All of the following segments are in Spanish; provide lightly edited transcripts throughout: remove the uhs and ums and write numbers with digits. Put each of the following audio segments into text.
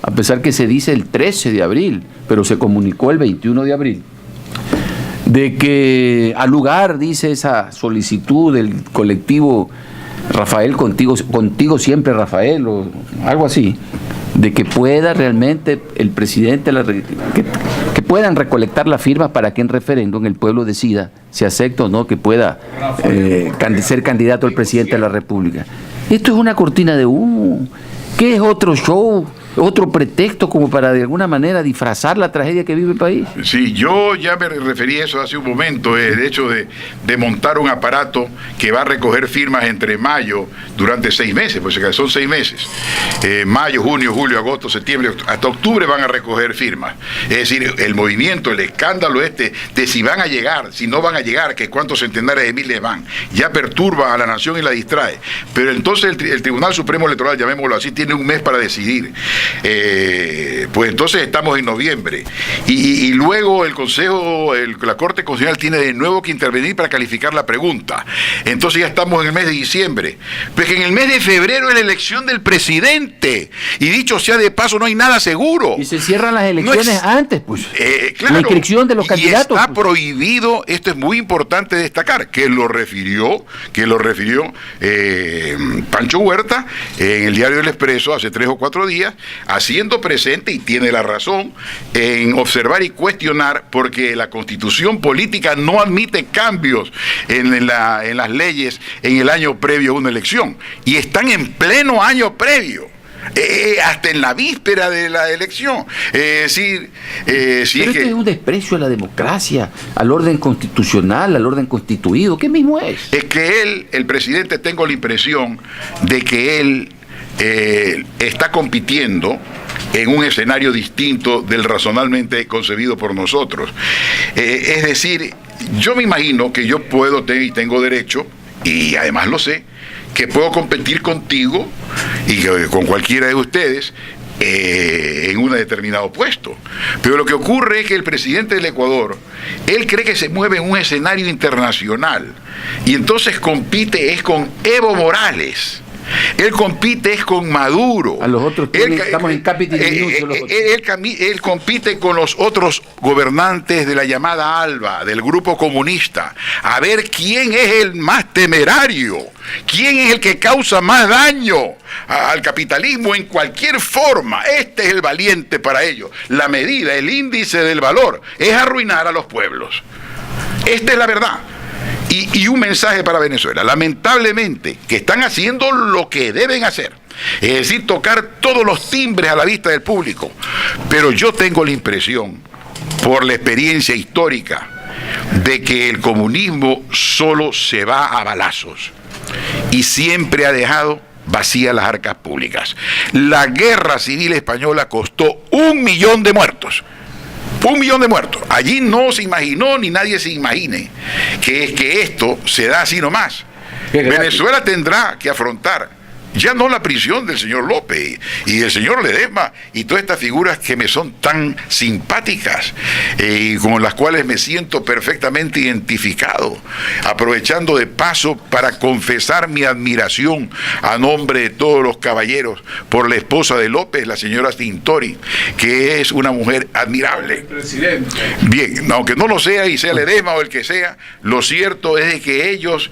a pesar que se dice el 13 de abril, pero se comunicó el 21 de abril, de que al lugar, dice esa solicitud del colectivo Rafael, contigo siempre Rafael, o algo así, de que pueda realmente el presidente, que puedan recolectar las firmas para que en referéndum el pueblo decida si acepta o no que pueda ser candidato al presidente de la República. Esto es una cortina de humo. ¿Qué es otro show? ¿Otro pretexto como para de alguna manera disfrazar la tragedia que vive el país? Sí, yo ya me referí a eso hace un momento, el hecho de montar un aparato que va a recoger firmas entre mayo, durante 6 meses, pues son 6 meses, mayo, junio, julio, agosto, septiembre, hasta octubre van a recoger firmas. Es decir, el movimiento, el escándalo de si van a llegar, si no van a llegar, que cuántos centenares de miles van, ya perturba a la nación y la distrae. Pero entonces el Tribunal Supremo Electoral, llamémoslo así, tiene un mes para decidir. Pues entonces estamos en noviembre y luego el Consejo, la Corte Constitucional tiene de nuevo que intervenir para calificar la pregunta. Entonces ya estamos en el mes de diciembre, pues que en el mes de febrero es la elección del presidente, y dicho sea de paso, no hay nada seguro y se cierran las elecciones antes, pues claro, la inscripción de los candidatos, está prohibido. Esto es muy importante destacar, que lo refirió Pancho Huerta en el diario El Expreso hace 3 o 4 días, haciendo presente, y tiene la razón, en observar y cuestionar, porque la Constitución política no admite cambios en las leyes en el año previo a una elección, y están en pleno año previo. Hasta en la víspera de la elección. Pero esto es un desprecio a la democracia, al orden constitucional, al orden constituido. ¿Qué mismo es? Es que el presidente, tengo la impresión de que él está compitiendo en un escenario distinto del razonablemente concebido por nosotros. Es decir, yo me imagino que yo puedo y tengo derecho, y además lo sé, que puedo competir contigo y con cualquiera de ustedes en un determinado puesto. Pero lo que ocurre es que el presidente del Ecuador, él cree que se mueve en un escenario internacional, y entonces compite es con Evo Morales. Él compite es con Maduro. A los otros estamos en Capitol él compite con los otros gobernantes de la llamada ALBA, del grupo comunista, a ver quién es el más temerario, quién es el que causa más daño al capitalismo en cualquier forma. Este es el valiente para ello. La medida, el índice del valor, es arruinar a los pueblos. Esta es la verdad. Y un mensaje para Venezuela: lamentablemente, que están haciendo lo que deben hacer, es decir, tocar todos los timbres a la vista del público, pero yo tengo la impresión, por la experiencia histórica, de que el comunismo solo se va a balazos, y siempre ha dejado vacías las arcas públicas. La guerra civil española costó 1 millón de muertos. 1 millón de muertos. Allí no se imaginó, ni nadie se imagine, que esto se da así nomás. Venezuela tendrá que afrontar ya no la prisión del señor López y del señor Ledesma y todas estas figuras que me son tan simpáticas y con las cuales me siento perfectamente identificado, aprovechando de paso para confesar mi admiración a nombre de todos los caballeros por la esposa de López, la señora Tintori, que es una mujer admirable. Presidente. Bien, aunque no lo sea y sea Ledesma o el que sea, lo cierto es de que ellos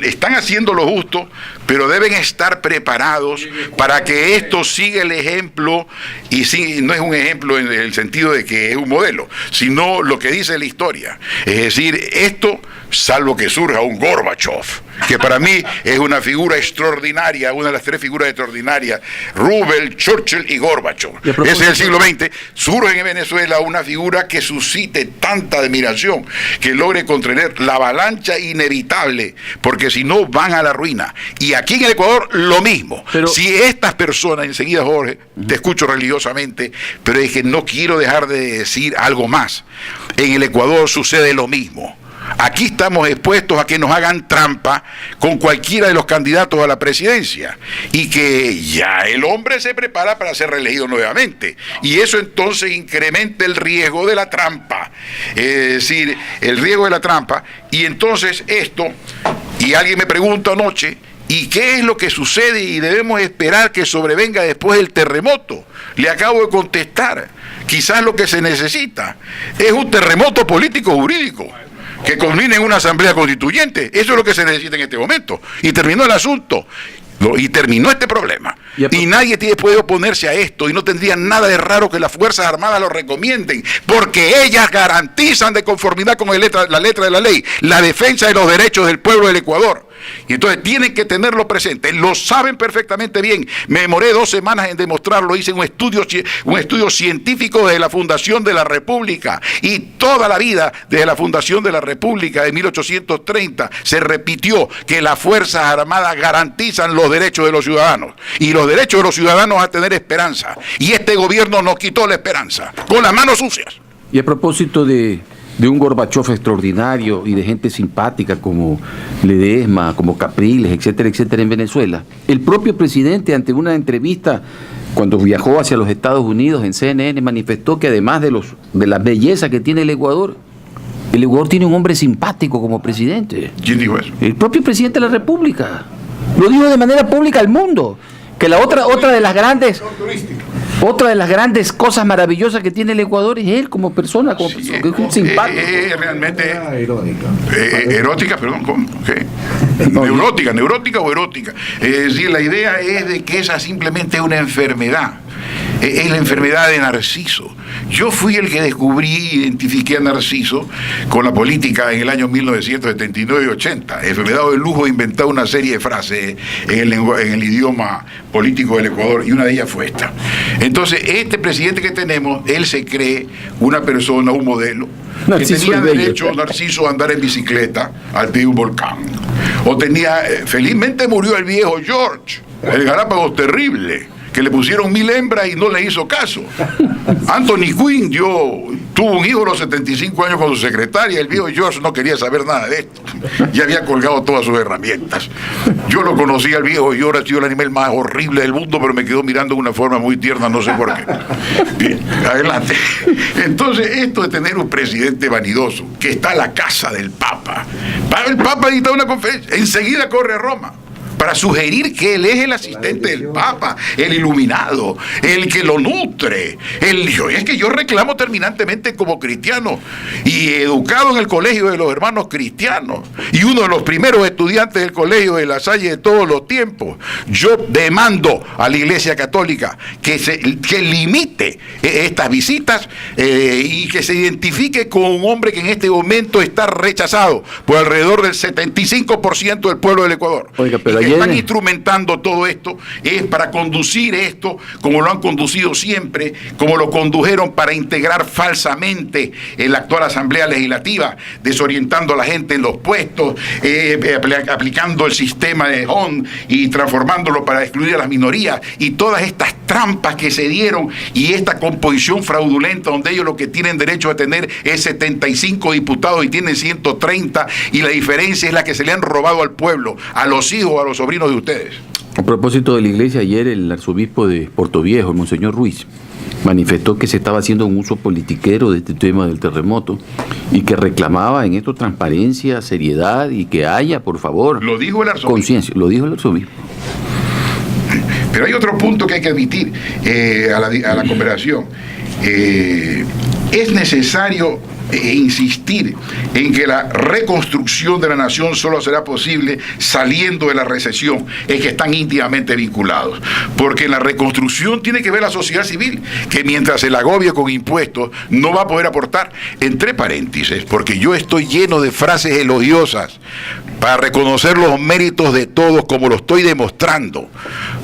están haciendo lo justo, pero deben estar preparados para que esto siga el ejemplo, y sí, no es un ejemplo en el sentido de que es un modelo, sino lo que dice la historia. Es decir, esto, salvo que surja un Gorbachev, que para mí es una figura extraordinaria, una de las 3 figuras extraordinarias, Roosevelt, Churchill y Gorbachev. Ese es el siglo XX. Surge en Venezuela una figura que suscite tanta admiración, que logre contener la avalancha inevitable, porque si no van a la ruina. Y aquí en el Ecuador lo mismo. Pero si estas personas, enseguida Jorge, te escucho religiosamente, pero es que no quiero dejar de decir algo más. En el Ecuador sucede lo mismo. Aquí estamos expuestos a que nos hagan trampa con cualquiera de los candidatos a la presidencia, y que ya el hombre se prepara para ser reelegido nuevamente, y eso entonces incrementa el riesgo de la trampa, es decir, el riesgo de la trampa. Y entonces esto, y alguien me preguntó anoche, ¿Y qué es lo que sucede y debemos esperar que sobrevenga después del terremoto? Le acabo de contestar. Quizás lo que se necesita es un terremoto político-jurídico que culmine en una asamblea constituyente. Eso es lo que se necesita en este momento. Y terminó el asunto. Y terminó este problema. Y nadie puede oponerse a esto, y no tendría nada de raro que las Fuerzas Armadas lo recomienden, porque ellas garantizan, de conformidad con la letra de la ley, la defensa de los derechos del pueblo del Ecuador. Y entonces tienen que tenerlo presente, lo saben perfectamente bien. Me demoré 2 semanas en demostrarlo, hice un estudio científico desde la fundación de la República, y toda la vida desde la fundación de la República de 1830 se repitió que las Fuerzas Armadas garantizan los derechos de los ciudadanos, y los derechos de los ciudadanos a tener esperanza, y este gobierno nos quitó la esperanza con las manos sucias. Y a propósito de un Gorbachov extraordinario y de gente simpática como Ledesma, como Capriles, etcétera, etcétera, en Venezuela, el propio presidente, ante una entrevista cuando viajó hacia los Estados Unidos en CNN, manifestó que además de la belleza que tiene el Ecuador tiene un hombre simpático como presidente. ¿Quién dijo eso? El propio presidente de la República. Lo dijo de manera pública al mundo. Que la otra de las grandes cosas maravillosas que tiene el Ecuador es él como persona, como simpático. Realmente erótica, perdón, ¿cómo? ¿Qué? Neurótica o erótica. Es decir, la idea es de que esa simplemente es una enfermedad. Es la enfermedad de Narciso. Yo fui el que identifiqué a Narciso con la política en el año 1979 y 80. Enfermedad del lujo inventó una serie de frases en el idioma político del Ecuador, y una de ellas fue esta. Entonces, este presidente que tenemos, él se cree una persona, un modelo, Narciso, que tenía derecho, Narciso, a andar en bicicleta al pie de un volcán. O felizmente murió el viejo George, el Galápagos terrible, que le pusieron 1000 hembras y no le hizo caso. Anthony Quinn tuvo un hijo a los 75 años con su secretaria. El viejo George no quería saber nada de esto. Ya había colgado todas sus herramientas. Yo lo conocí al viejo George, ha sido el animal más horrible del mundo, pero me quedó mirando de una forma muy tierna, no sé por qué. Bien, adelante. Entonces, esto de tener un presidente vanidoso, que está a la casa del Papa. El Papa dicta una conferencia, enseguida corre a Roma para sugerir que él es el asistente del Papa, el iluminado, el que lo nutre. Es que yo reclamo terminantemente como cristiano y educado en el colegio de los hermanos cristianos y uno de los primeros estudiantes del colegio de La Salle de todos los tiempos. Yo demando a la Iglesia Católica que limite estas visitas y que se identifique con un hombre que en este momento está rechazado por alrededor del 75% del pueblo del Ecuador. Oiga, pero están instrumentando todo esto es para conducir esto como lo han conducido siempre, como lo condujeron para integrar falsamente en la actual Asamblea Legislativa, desorientando a la gente en los puestos, aplicando el sistema de Hon y transformándolo para excluir a las minorías, y todas estas trampas que se dieron y esta composición fraudulenta donde ellos lo que tienen derecho a tener es 75 diputados y tienen 130, y la diferencia es la que se le han robado al pueblo, a los hijos, a los sobrinos de ustedes. A propósito de la iglesia, ayer el arzobispo de Portoviejo, el monseñor Ruiz, manifestó que se estaba haciendo un uso politiquero de este tema del terremoto y que reclamaba en esto transparencia, seriedad y que haya, por favor, lo dijo el arzobispo. Conciencia. Lo dijo el arzobispo. Pero hay otro punto que hay que admitir a la cooperación. Es necesario insistir en que la reconstrucción de la nación solo será posible saliendo de la recesión. Es que están íntimamente vinculados, porque en la reconstrucción tiene que ver la sociedad civil, que mientras el agobio con impuestos no va a poder aportar. Entre paréntesis, porque yo estoy lleno de frases elogiosas para reconocer los méritos de todos, como lo estoy demostrando,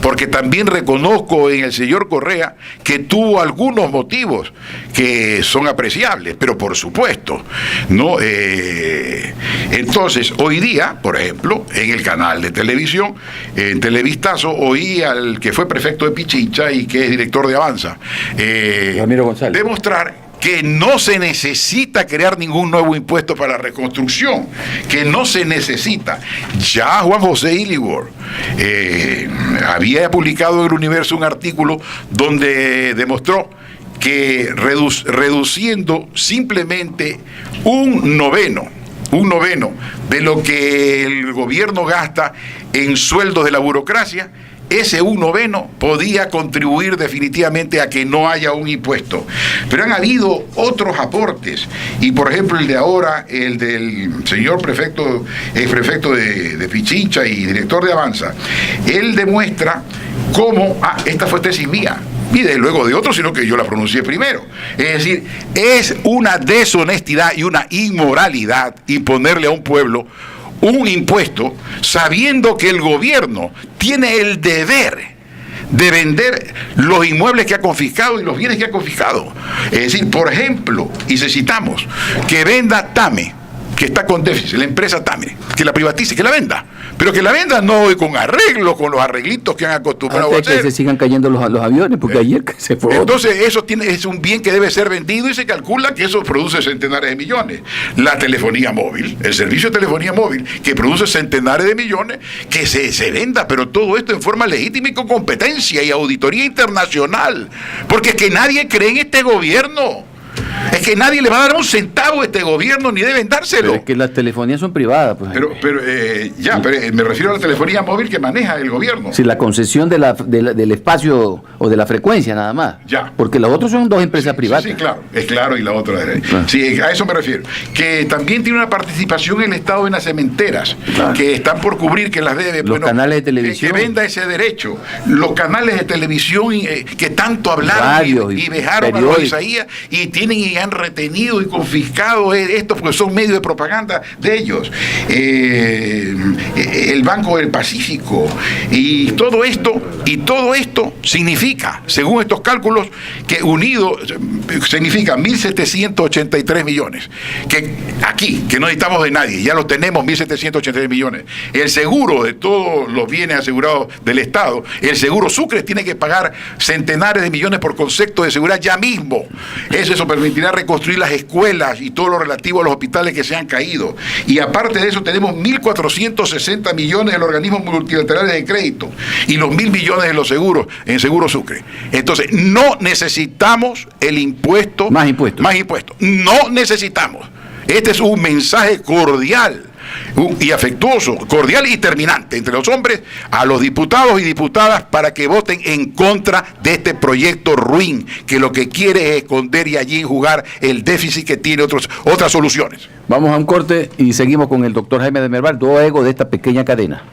porque también reconozco en el señor Correa que tuvo algunos motivos que son apreciables, pero por supuesto, ¿no? Entonces, hoy día, por ejemplo, en el canal de televisión, en Televistazo, oí al que fue prefecto de Pichincha y que es director de Avanza, Ramiro González, demostrar que no se necesita crear ningún nuevo impuesto para la reconstrucción, que no se necesita. Ya Juan José Illigor había publicado en El Universo un artículo donde demostró que reduciendo simplemente 1/9 un noveno de lo que el gobierno gasta en sueldos de la burocracia, ese un noveno podía contribuir definitivamente a que no haya un impuesto. Pero han habido otros aportes, y por ejemplo el de ahora, el del señor prefecto, el prefecto de Pichincha y director de Avanza, él demuestra cómo, esta fue tesis mía, y de luego de otros, sino que yo la pronuncié primero. Es decir, es una deshonestidad y una inmoralidad imponerle a un pueblo un impuesto sabiendo que el gobierno tiene el deber de vender los inmuebles que ha confiscado y los bienes que ha confiscado. Es decir, por ejemplo, y necesitamos que venda TAME, que está con déficit, la empresa TAME, que la privatice, que la venda, pero que la venda no hoy con arreglos, con los arreglitos que han acostumbrado a hacer. Que se sigan cayendo los aviones, porque ayer se fue. Entonces eso es un bien que debe ser vendido y se calcula que eso produce centenares de millones. La telefonía móvil, el servicio de telefonía móvil, que produce centenares de millones, que se venda, pero todo esto en forma legítima y con competencia y auditoría internacional, porque es que nadie cree en este gobierno. Es que nadie le va a dar un centavo a este gobierno, ni deben dárselo. Pero es que las telefonías son privadas. Pues. Pero me refiero a la telefonía móvil que maneja el gobierno. Sí, la concesión del espacio o de la frecuencia nada más. Ya. Porque los otros son dos empresas privadas. Sí, claro, es claro, y la otra. Sí, a eso me refiero. Que también tiene una participación el Estado en las cementeras, que están por cubrir, que las debe. Los canales de televisión. Que venda ese derecho. Los canales de televisión que tanto hablaron y dejaron a los Isaías y tienen y han retenido y confiscado esto porque son medios de propaganda de ellos. El Banco del Pacífico y todo esto significa, según estos cálculos, que unido significa 1.783 millones. Que aquí, que no necesitamos de nadie, ya los tenemos 1.783 millones. El seguro de todos los bienes asegurados del Estado, el seguro Sucre tiene que pagar centenares de millones por concepto de seguridad ya mismo. Eso permitirá reconstruir las escuelas y todo lo relativo a los hospitales que se han caído. Y aparte de eso tenemos 1.460 millones de los organismos multilaterales de crédito y los 1.000 millones de los seguros en Seguro Sucre. Entonces, no necesitamos el impuesto. Más impuestos. Más impuestos. No necesitamos. Este es un mensaje cordial y afectuoso, cordial y terminante entre los hombres a los diputados y diputadas para que voten en contra de este proyecto ruin que lo que quiere es esconder y allí jugar el déficit que tiene otras soluciones. Vamos a un corte y seguimos con el doctor Jaime de Merval, luego de esta pequeña cadena.